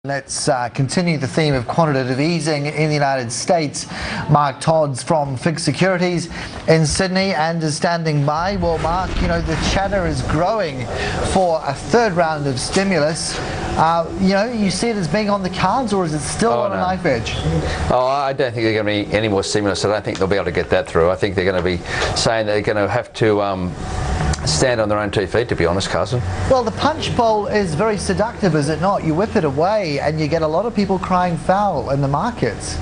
Let's continue the theme of quantitative easing in the United States. Mark Todd's from FIIG Securities in Sydney and is standing by. Well, Mark, you know, the chatter is growing for a third round of stimulus. You know, you see it as being on the cards, or is it still on a knife edge? Oh, I don't think there's going to be any more stimulus. I don't think they'll be able to get that through. I think they're going to be saying they're going to have to stand on their own 2 feet, to be honest, Carson. Well, the punch bowl is very seductive, is it not? You whip it away and you get a lot of people crying foul in the markets.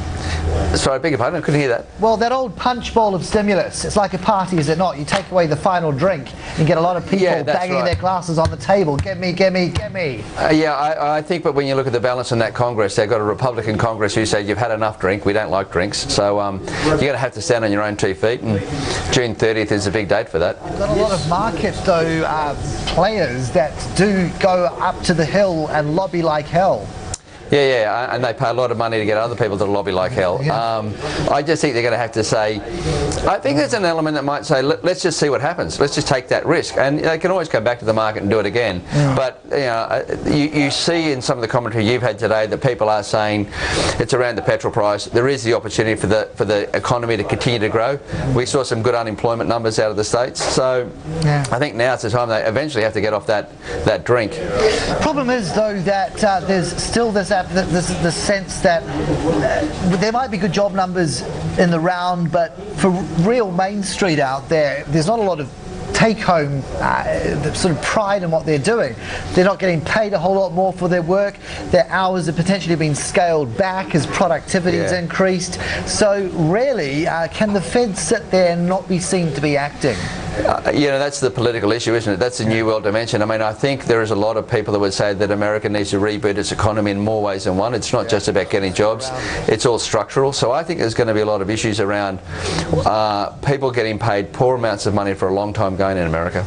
Sorry, I beg your pardon, I couldn't hear that. Well, that old punch bowl of stimulus, it's like a party, is it not? You take away the final drink and get a lot of people banging their glasses on the table. Get me, get me, get me. Yeah, I think, but when you look at the balance in that Congress, they've got a Republican Congress who said you've had enough drink, we don't like drinks. So you're going to have to stand on your own 2 feet, and June 30th is a big date for that. You've got a lot of market, though, players that do go up to the hill and lobby like hell. Yeah, and they pay a lot of money to get other people to lobby like hell. I just think they're going to have to say, I think there's an element that might say, let's just see what happens. Let's just take that risk. And they can always go back to the market and do it again. But you know, you see in some of the commentary you've had today that people are saying it's around the petrol price. There is the opportunity for the economy to continue to grow. We saw some good unemployment numbers out of the States. So I think now's the time they eventually have to get off that drink. Problem is, though, that there's still this the sense that there might be good job numbers in the round, but for real Main Street out there, there's not a lot of take-home sort of pride in what they're doing. They're not getting paid a whole lot more for their work. Their hours have potentially been scaled back as productivity has increased. So really, can the Fed sit there and not be seen to be acting? You know, that's the political issue, isn't it? That's the New World dimension. I mean, I think there is a lot of people that would say that America needs to reboot its economy in more ways than one. It's not just about getting jobs, it's all structural. So I think there's going to be a lot of issues around people getting paid poor amounts of money for a long time going in America.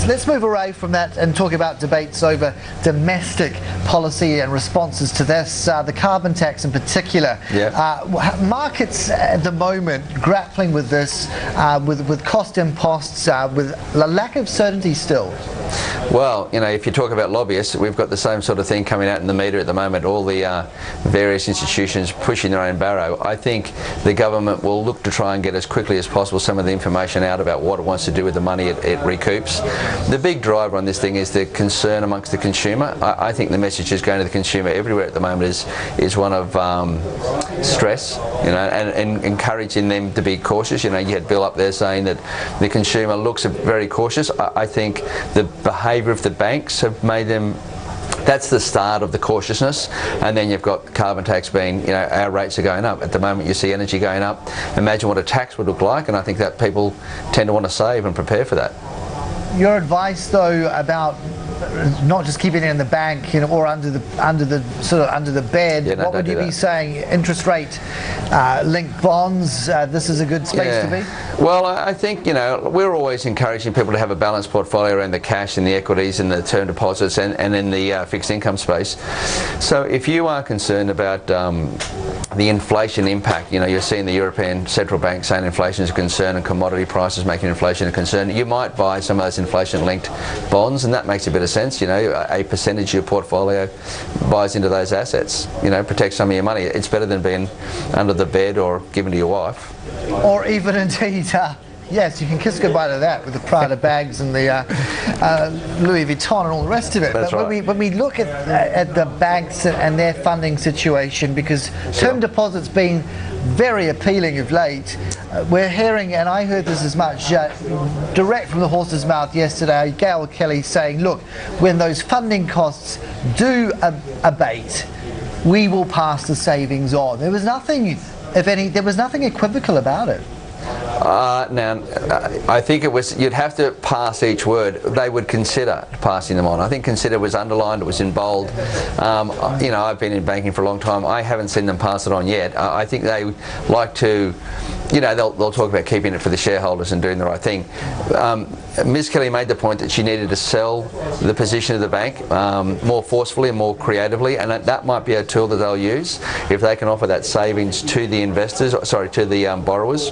Let's move away from that and talk about debates over domestic policy and responses to this, the carbon tax in particular. Markets at the moment grappling with this, with cost imposts, with a lack of certainty still. Well, you know, if you talk about lobbyists, we've got the same sort of thing coming out in the media at the moment, all the various institutions pushing their own barrow. I think the government will look to try and get as quickly as possible some of the information out about what it wants to do with the money it recoups. The big driver on this thing is the concern amongst the consumer. I think the message is going to the consumer everywhere at the moment is one of stress, you know, and encouraging them to be cautious. You know, you had Bill up there saying that the consumer looks very cautious. I think the behaviour of the banks have made them, that's the start of the cautiousness. And then you've got carbon tax being, you know, our rates are going up. At the moment you see energy going up. Imagine what a tax would look like, and I think that people tend to want to save and prepare for that. Your advice, though, about not just keeping it in the bank, you know, or under the bed. What would you be saying? Interest rate linked bonds. This is a good space to be. Well, I think, you know, we're always encouraging people to have a balanced portfolio around the cash and the equities and the term deposits and in the fixed income space. So if you are concerned about the inflation impact, you know, you're seeing the European Central Bank saying inflation is a concern and commodity prices making inflation a concern, you might buy some of those inflation-linked bonds, and that makes a bit of sense. You know, a percentage of your portfolio buys into those assets, you know, protects some of your money. It's better than being under the bed or given to your wife. Or even indeed, yes, you can kiss goodbye to that with the Prada bags and the Louis Vuitton and all the rest of it. That's but when we look at the banks and their funding situation, because term deposits being very appealing of late, we're hearing, and I heard this as much direct from the horse's mouth yesterday, Gail Kelly saying, look, when those funding costs do abate, we will pass the savings on. There was nothing, if any, there was nothing equivocal about it. Now, I think it was, you'd have to pass each word. They would consider passing them on. I think consider was underlined, it was in bold. You know, I've been in banking for a long time. I haven't seen them pass it on yet. I think they like to, you know, they'll talk about keeping it for the shareholders and doing the right thing. Ms. Kelly made the point that she needed to sell the position of the bank more forcefully and more creatively, and that might be a tool that they'll use if they can offer that savings to the investors, sorry, to the borrowers,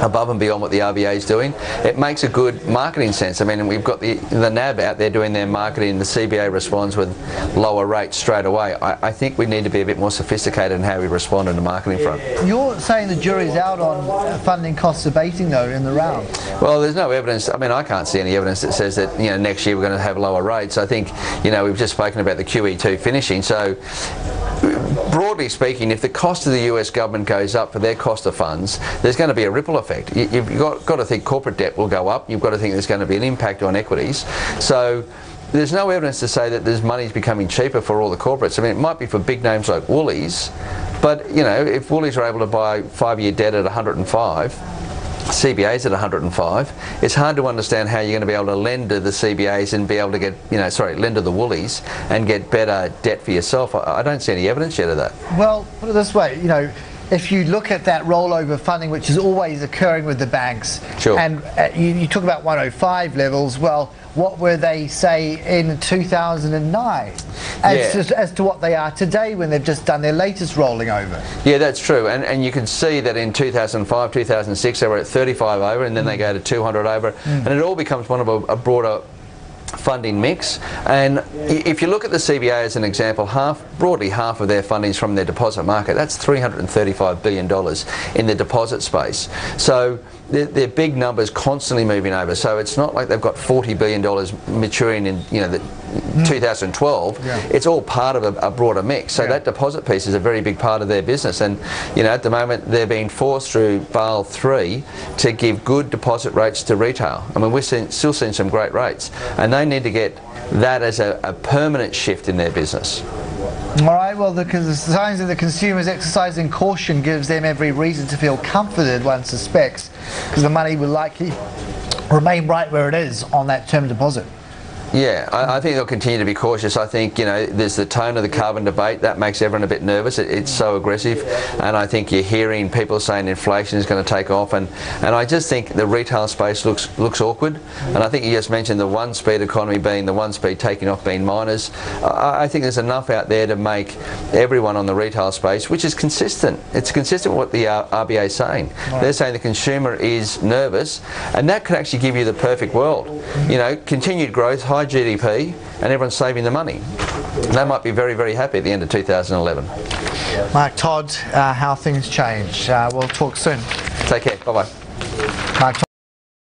above and beyond what the RBA is doing. It makes a good marketing sense. I mean, we've got the NAB out there doing their marketing. The CBA responds with lower rates straight away. I think we need to be a bit more sophisticated in how we respond on the marketing front. You're saying the jury's out on funding costs abating, though, in the round? Well, there's no evidence. I mean, I can't see any evidence that says that, you know, next year we're going to have lower rates. I think, you know, we've just spoken about the QE2 finishing. So, broadly speaking, if the cost of the US government goes up for their cost of funds, there's going to be a ripple effect. You've got to think corporate debt will go up. You've got to think there's going to be an impact on equities. So there's no evidence to say that there's money's becoming cheaper for all the corporates. I mean, it might be for big names like Woolies, but, you know, if Woolies are able to buy 5-year debt at 105, CBA's at 105, it's hard to understand how you're going to be able to lend to the CBAs and be able to get, you know, sorry, lend to the Woolies and get better debt for yourself. I don't see any evidence yet of that. Well, put it this way, you know, if you look at that rollover funding, which is always occurring with the banks, sure. And you talk about 105 levels, well, what were they, say, in 2009 as to what they are today when they've just done their latest rolling over? Yeah, that's true. And you can see that in 2005, 2006, they were at 35 over, and then they go to 200 over, and it all becomes one of a broader funding mix. And if you look at the CBA as an example, broadly half of their funding is from their deposit market. That's $335 billion in the deposit space. So they're big numbers constantly moving over. So it's not like they've got $40 billion maturing in, you know, 2012. Yeah. It's all part of a broader mix. So that deposit piece is a very big part of their business. And, you know, at the moment they're being forced through Basel III to give good deposit rates to retail. I mean, we're still seeing some great rates, and they need to get that as a permanent shift in their business. All right, well, the signs of the consumers exercising caution gives them every reason to feel comforted, one suspects, because the money will likely remain right where it is on that term deposit. Yeah, I think they'll continue to be cautious. I think, you know, there's the tone of the carbon debate that makes everyone a bit nervous. It's so aggressive, and I think you're hearing people saying inflation is going to take off, and I just think the retail space looks awkward. And I think you just mentioned the one-speed economy being the one-speed taking off being miners. I think there's enough out there to make everyone on the retail space, which is consistent. It's consistent with what the RBA is saying. Right. They're saying the consumer is nervous, and that could actually give you the perfect world. You know, continued growth, high GDP, and everyone's saving the money. They might be very, very happy at the end of 2011. Mark, Todd, how things change. We'll talk soon. Take care. Bye-bye. Mark, Todd.